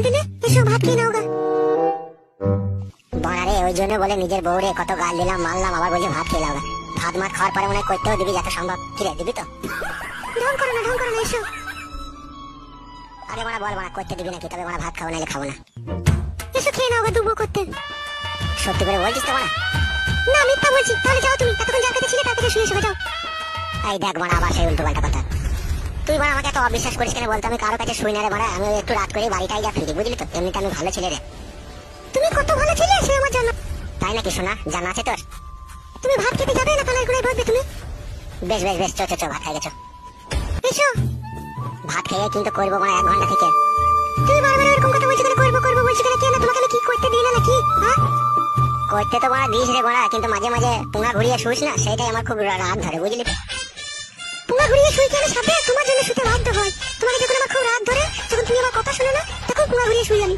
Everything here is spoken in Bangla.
দিলে, এসো ভাত খেয়ে নাও গা। বাড়ারে ওই জন্য বলে নিজের বউরে কত গাল দিলাম মারলাম, আবার বলছে ভাত খেয়ে নাও গা। ভাত মাত খাওয়ার পরে মনে হয় করতেও দিবি যত সম্ভব। কি রে দিবি তো? ঢং করো না এসো। আরে মারা বল মারা করতে দিবি নাকি? তবে মারা ভাত খাবো নাহলে খাবো না। এসো খেয়ে নাও গা, দুবো করতে। সত্যি করে বলছিস তো মারা? না মিথ্যা বলছি। তাহলে যাও তুমি, এতক্ষণ যার কাছে ছিলে তার কাছে শুয়ে এসো যাও। এই দেখ মারা আবার সেই উল্টো পাল্টা কথা। তুই মারা আমাকে এত অবিশ্বাস করিস কেন বলতো? আমি কারো কাছে শুই না রে মারা, আমি একটু রাত করে বাড়িটাই যা ফিরি, বুঝলি তো? এমনিতে আমি ভালো ছেলে রে। তুমি কত ভালো ছেলে সে আমার জানা। তাই নাকি শোনা? জানা আছে তোর? তুমি ভাত খেতে যাবে না পালার ঘুরে বসবে তুমি? বেশ চো ভাত খাই গেছো। এসো ভাত খেয়ে কিন্তু করবো মানে 1 ঘন্টা থেকে। তুমি বারবার এরকম কথা বলছো কেন? করবো বলছো কেন? কেন তোমাকে আমি কি করতে দিই না নাকি? হ্যাঁ করতে তো মারা দিস রে মারা, কিন্তু মাঝে মাঝে পুঙ্গা ঘুরিয়ে শুইস না, সেটাই আমার খুব রাত ধরে, বুঝলি? পুঙ্গা ঘুরিয়ে শুই কি আমি সাথে? তোমার জন্য শুতে বাধ্য হয়। তোমাকে যখন আমার খুব রাত ধরে, যখন তুমি আমার কথা শোনো না, তখন পুঙ্গা ঘুরিয়ে শুই আমি।